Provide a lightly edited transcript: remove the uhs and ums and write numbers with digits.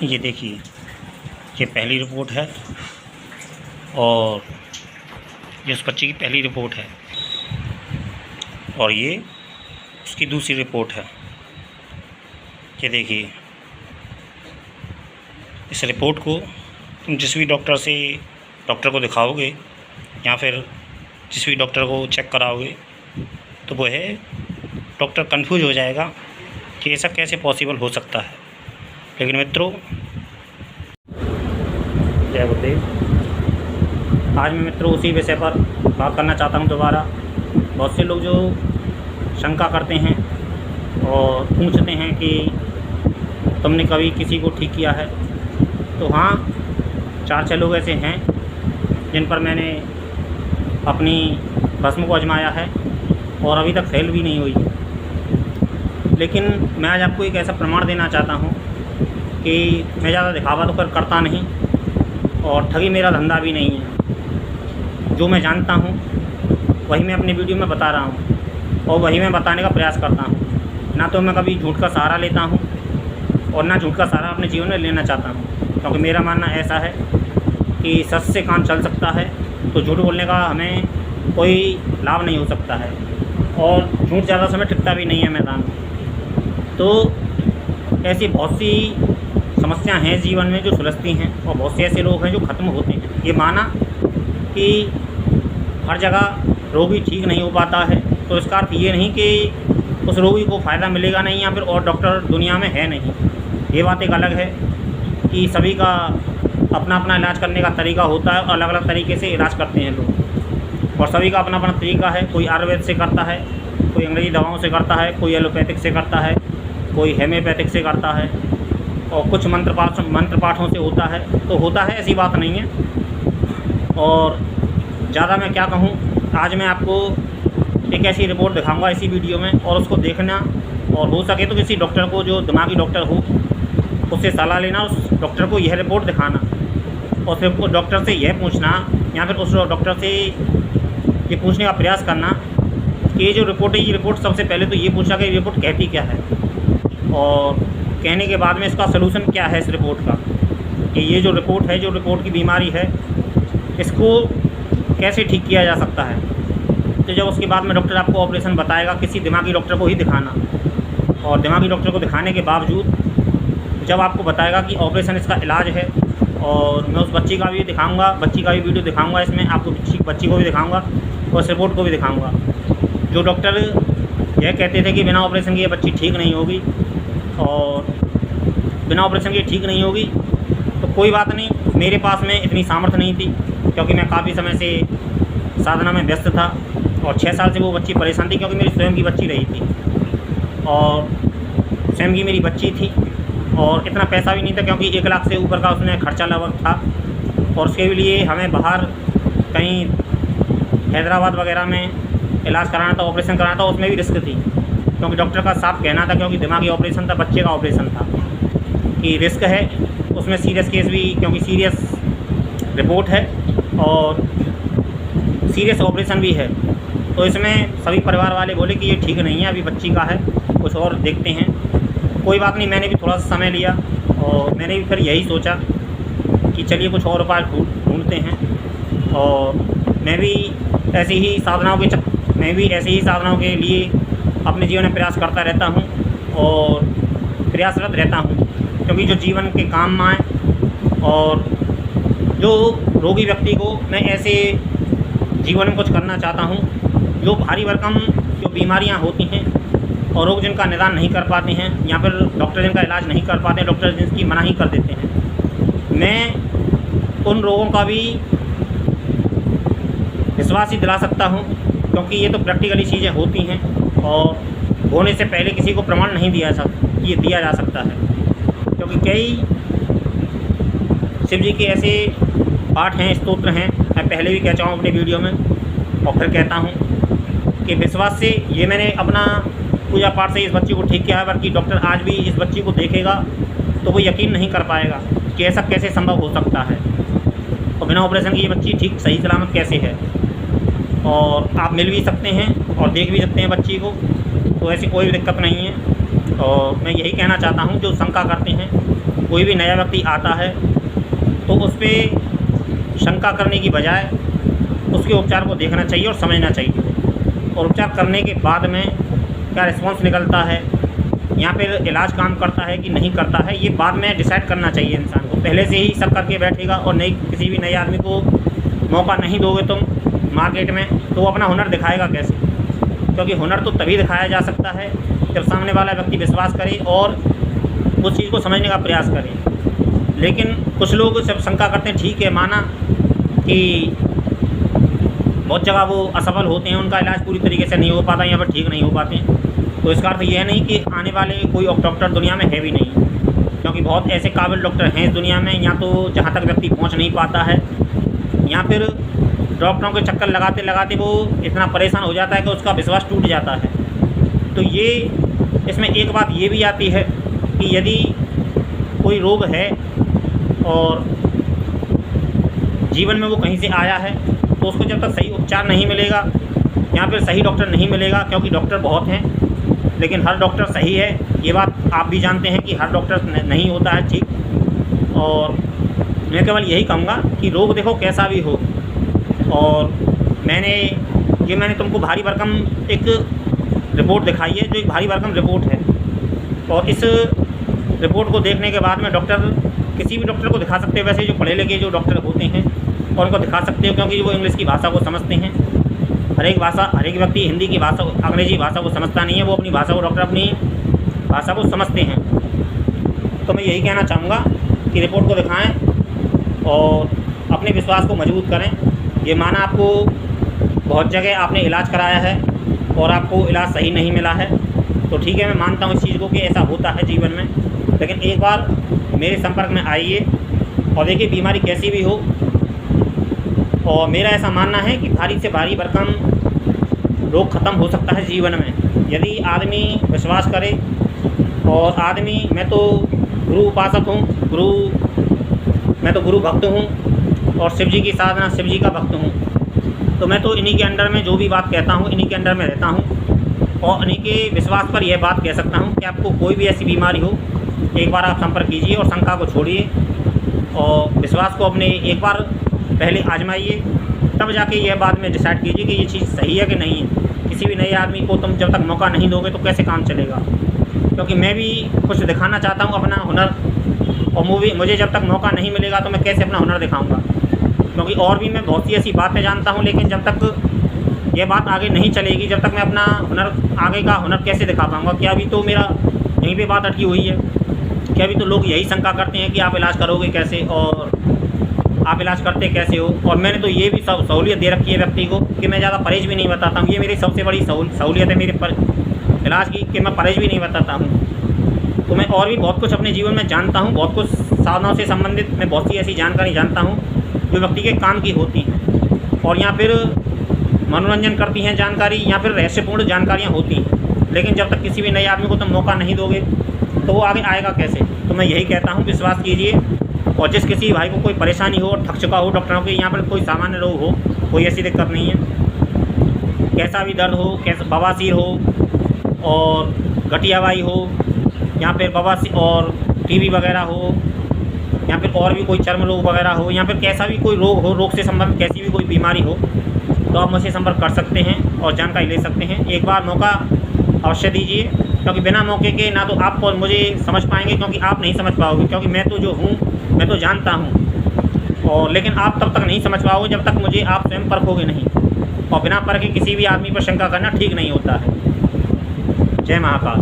ये देखिए, ये पहली रिपोर्ट है और ये उस बच्चे की पहली रिपोर्ट है और ये उसकी दूसरी रिपोर्ट है। ये देखिए, इस रिपोर्ट को तुम जिस भी डॉक्टर को दिखाओगे या फिर जिस भी डॉक्टर को चेक कराओगे तो वो है डॉक्टर कंफ्यूज हो जाएगा कि ऐसा कैसे पॉसिबल हो सकता है। लेकिन मित्रों, जय गुरुदेव, आज मैं मित्रों उसी विषय पर बात करना चाहता हूं दोबारा। बहुत से लोग जो शंका करते हैं और पूछते हैं कि तुमने कभी किसी को ठीक किया है, तो हाँ, 4-6 लोग ऐसे हैं जिन पर मैंने अपनी भस्म को आजमाया है और अभी तक फेल भी नहीं हुई। लेकिन मैं आज आपको एक ऐसा प्रमाण देना चाहता हूँ कि मैं ज़्यादा दिखावा तो करता नहीं और ठगी मेरा धंधा भी नहीं है। जो मैं जानता हूँ वही मैं अपनी वीडियो में बता रहा हूँ और वही मैं बताने का प्रयास करता हूँ। ना तो मैं कभी झूठ का सहारा लेता हूँ और ना झूठ का सहारा अपने जीवन में लेना चाहता हूँ, क्योंकि मेरा मानना ऐसा है कि सच से काम चल सकता है तो झूठ बोलने का हमें कोई लाभ नहीं हो सकता है और झूठ ज़्यादा समय टिकता भी नहीं है मैदान में। तो ऐसी बहुत सी समस्याएं हैं जीवन में जो सुलझती हैं और बहुत से ऐसे लोग हैं जो ख़त्म होते हैं। ये माना कि हर जगह रोगी ठीक नहीं हो पाता है तो इसका अर्थ ये नहीं कि उस रोगी को फ़ायदा मिलेगा नहीं या फिर और डॉक्टर दुनिया में है नहीं। ये बात एक अलग है कि सभी का अपना अपना इलाज करने का तरीका होता है और अलग अलग तरीके से इलाज करते हैं लोग, और सभी का अपना अपना तरीका है। कोई आयुर्वेद से करता है, कोई अंग्रेज़ी दवाओं से करता है, कोई एलोपैथिक से करता है, कोई हेम्योपैथिक से करता है और कुछ मंत्र पाठों से होता है। तो होता है, ऐसी बात नहीं है। और ज़्यादा मैं क्या कहूँ, आज मैं आपको एक ऐसी रिपोर्ट दिखाऊंगा इसी वीडियो में, और उसको देखना और हो सके तो किसी डॉक्टर को जो दिमागी डॉक्टर हो उससे सलाह लेना, उस डॉक्टर को यह रिपोर्ट दिखाना और फिर उस डॉक्टर से यह पूछना या फिर उस डॉक्टर से ये पूछने का प्रयास करना कि ये जो रिपोर्ट है, ये रिपोर्ट सबसे पहले तो ये पूछा कि ये रिपोर्ट कहती क्या है, और कहने के बाद में इसका सलूशन क्या है इस रिपोर्ट का, कि ये जो रिपोर्ट है, जो रिपोर्ट की बीमारी है, इसको कैसे ठीक किया जा सकता है। तो जब उसके बाद में डॉक्टर आपको ऑपरेशन बताएगा, किसी दिमागी डॉक्टर को ही दिखाना, और दिमागी डॉक्टर को दिखाने के बावजूद जब आपको बताएगा कि ऑपरेशन इसका इलाज है, और मैं उस बच्ची का भी दिखाऊंगा, बच्ची का भी वीडियो दिखाऊंगा, इसमें आपको बच्ची को भी दिखाऊंगा और इस रिपोर्ट को भी दिखाऊंगा। जो डॉक्टर यह कहते थे कि बिना ऑपरेशन के ये बच्ची ठीक नहीं होगी और बिना ऑपरेशन के ठीक नहीं होगी, तो कोई बात नहीं, मेरे पास में इतनी सामर्थ्य नहीं थी क्योंकि मैं काफ़ी समय से साधना में व्यस्त था और 6 साल से वो बच्ची परेशान थी, क्योंकि मेरी स्वयं की बच्ची रही थी और स्वयं की मेरी बच्ची थी और इतना पैसा भी नहीं था, क्योंकि 1 लाख से ऊपर का उसमें खर्चा लगभग था और उसके लिए हमें बाहर कहीं हैदराबाद वगैरह में इलाज कराना था, ऑपरेशन कराना था, उसमें भी रिस्क थी, क्योंकि डॉक्टर का साफ कहना था, क्योंकि दिमागी ऑपरेशन था, बच्चे का ऑपरेशन था, कि रिस्क है उसमें, सीरियस केस भी, क्योंकि सीरियस रिपोर्ट है और सीरियस ऑपरेशन भी है। तो इसमें सभी परिवार वाले बोले कि ये ठीक नहीं है, अभी बच्ची का है, कुछ और देखते हैं। कोई बात नहीं, मैंने भी थोड़ा सा समय लिया और मैंने भी फिर यही सोचा कि चलिए कुछ और उपाय ढूंढते हैं, और मैं भी ऐसी ही साधनाओं के लिए अपने जीवन में प्रयास करता रहता हूँ और प्रयासरत रहता हूँ, क्योंकि जो जीवन के काम आए और जो रोगी व्यक्ति को मैं ऐसे जीवन में कुछ करना चाहता हूँ, जो भारी भरकम जो बीमारियाँ होती हैं और रोग जिनका निदान नहीं कर पाते हैं या फिर डॉक्टर जिनका इलाज नहीं कर पाते हैं, डॉक्टर जिनकी मनाही कर देते हैं, मैं उन रोगों का भी विश्वास ही दिला सकता हूँ, क्योंकि ये तो प्रैक्टिकली चीज़ें होती हैं और होने से पहले किसी को प्रमाण नहीं दिया जा सकता है। क्योंकि कई शिव जी के ऐसे पाठ हैं, स्तोत्र हैं, मैं पहले भी कह चुका हूँ अपनी वीडियो में और फिर कहता हूँ कि विश्वास से ये मैंने अपना पूजा पाठ से इस बच्ची को ठीक किया है, बल्कि डॉक्टर आज भी इस बच्ची को देखेगा तो वो यकीन नहीं कर पाएगा कि ऐसा कैसे संभव हो सकता है और बिना ऑपरेशन की ये बच्ची ठीक सही सलामत कैसे है। और आप मिल भी सकते हैं और देख भी सकते हैं बच्ची को, तो ऐसी कोई भी दिक्कत नहीं है। और मैं यही कहना चाहता हूँ, जो शंका करते हैं, कोई भी नया व्यक्ति आता है तो उस पर शंका करने की बजाय उसके उपचार को देखना चाहिए और समझना चाहिए, और उपचार करने के बाद में क्या रिस्पॉन्स निकलता है या फिर इलाज काम करता है कि नहीं करता है, ये बाद में डिसाइड करना चाहिए इंसान को। पहले से ही सब करके बैठेगा और नहीं, किसी भी नए आदमी को मौका नहीं दोगे तुम मार्केट में, तो वो अपना हुनर दिखाएगा कैसे? क्योंकि हुनर तो तभी दिखाया जा सकता है जब सामने वाला व्यक्ति विश्वास करे और उस चीज़ को समझने का प्रयास करे। लेकिन कुछ लोग जब शंका करते हैं, ठीक है माना कि बहुत जगह वो असफल होते हैं, उनका इलाज पूरी तरीके से नहीं हो पाता या फिर ठीक नहीं हो पाते हैं, तो इसका अर्थ यह नहीं कि आने वाले कोई डॉक्टर दुनिया में है भी नहीं, क्योंकि बहुत ऐसे काबिल डॉक्टर हैं इस दुनिया में, या तो जहाँ तक व्यक्ति पहुँच नहीं पाता है, या फिर डॉक्टरों के चक्कर लगाते लगाते वो इतना परेशान हो जाता है कि उसका विश्वास टूट जाता है। तो ये इसमें एक बात ये भी आती है कि यदि कोई रोग है और जीवन में वो कहीं से आया है, तो उसको जब तक सही उपचार नहीं मिलेगा या फिर सही डॉक्टर नहीं मिलेगा, क्योंकि डॉक्टर बहुत हैं लेकिन हर डॉक्टर सही है, ये बात आप भी जानते हैं कि हर डॉक्टर नहीं होता है ठीक। और मैं केवल यही कहूँगा कि रोग देखो कैसा भी हो, और मैंने तुमको भारी भरकम एक रिपोर्ट दिखाई है, जो एक भारी भरकम रिपोर्ट है, और इस रिपोर्ट को देखने के बाद में डॉक्टर किसी भी डॉक्टर को दिखा सकते हैं, वैसे जो पढ़े लिखे जो डॉक्टर होते हैं और उनको दिखा सकते हो, क्योंकि वो इंग्लिश की भाषा को समझते हैं। हर एक व्यक्ति हिंदी की भाषा, अंग्रेजी भाषा को समझता नहीं है, वो अपनी भाषा को, डॉक्टर अपनी भाषा को समझते हैं। तो मैं यही कहना चाहूँगा कि रिपोर्ट को दिखाएं और अपने विश्वास को मजबूत करें। ये माना आपको बहुत जगह आपने इलाज कराया है और आपको इलाज सही नहीं मिला है, तो ठीक है, मैं मानता हूँ इस चीज़ को कि ऐसा होता है जीवन में, लेकिन एक बार मेरे संपर्क में आइए और देखिए बीमारी कैसी भी हो। और मेरा ऐसा मानना है कि भारी से भारी भरकम रोग ख़त्म हो सकता है जीवन में, यदि आदमी विश्वास करे। और आदमी, मैं तो गुरु उपासक हूँ, मैं तो गुरु भक्त हूँ और शिव जी की साधना, शिव जी का भक्त हूँ, तो मैं तो इन्हीं के अंडर में जो भी बात कहता हूँ, इन्हीं के अंडर में रहता हूँ और इन्हीं के विश्वास पर यह बात कह सकता हूँ कि आपको कोई भी ऐसी बीमारी हो, एक बार आप संपर्क कीजिए और शंका को छोड़िए और विश्वास को अपने एक बार पहले आजमाइए, तब जाके यह बाद में डिसाइड कीजिए कि ये चीज़ सही है कि नहीं है। किसी भी नए आदमी को तुम जब तक मौका नहीं दोगे तो कैसे काम चलेगा? क्योंकि मैं भी कुछ दिखाना चाहता हूँ अपना हुनर, और मुझे जब तक मौका नहीं मिलेगा तो मैं कैसे अपना हुनर दिखाऊँगा? क्योंकि और भी मैं बहुत सी ऐसी बातें जानता हूँ, लेकिन जब तक ये बात आगे नहीं चलेगी, जब तक मैं अपना हुनर, आगे का हुनर कैसे दिखा पाऊँगा? क्या अभी तो मेरा यहीं पे बात अटकी हुई है? क्या अभी तो लोग यही शंका करते हैं कि आप इलाज करोगे कैसे और आप इलाज करते कैसे हो? और मैंने तो ये भी सहूलियत दे रखी है व्यक्ति को कि मैं ज़्यादा परहेज भी नहीं बताता हूँ। ये मेरी सबसे बड़ी सहूलियत है मेरे इलाज की, कि मैं परहेज भी नहीं बताता हूँ। तो मैं और भी बहुत कुछ अपने जीवन में जानता हूँ, बहुत कुछ साधनाओं से संबंधित मैं बहुत सी ऐसी जानकारी जानता हूँ जो व्यक्ति के काम की होती हैं, और या फिर मनोरंजन करती हैं जानकारी, या फिर रहस्यपूर्ण जानकारियाँ होती हैं। लेकिन जब तक किसी भी नए आदमी को तुम मौका नहीं दोगे तो वो आगे आएगा कैसे? तो मैं यही कहता हूँ, विश्वास कीजिए। और जिस किसी भाई को कोई परेशानी हो और थक चुका हो डॉक्टरों के, यहाँ पर कोई सामान्य रोग हो, कोई ऐसी दिक्कत नहीं है, कैसा भी दर्द हो, कैसा बवासीर हो और गठियावाई हो, या फिर बवासीर और टीबी वगैरह हो, या फिर और भी कोई चर्म रोग वगैरह हो, या फिर कैसा भी कोई रोग हो, रोग से संबंधित कैसी भी कोई बीमारी हो, तो आप मुझसे संपर्क कर सकते हैं और जानकारी ले सकते हैं। एक बार मौका अवश्य दीजिए, क्योंकि बिना मौके के ना तो आप और मुझे समझ पाएंगे, क्योंकि आप नहीं समझ पाओगे, क्योंकि मैं तो जो हूँ मैं तो जानता हूँ, और लेकिन आप तब तक नहीं समझ पाओगे जब तक मुझे आप स्वयं परखोगे नहीं। और बिना परखे किसी भी आदमी पर शंका करना ठीक नहीं होता है। जय महाकाल।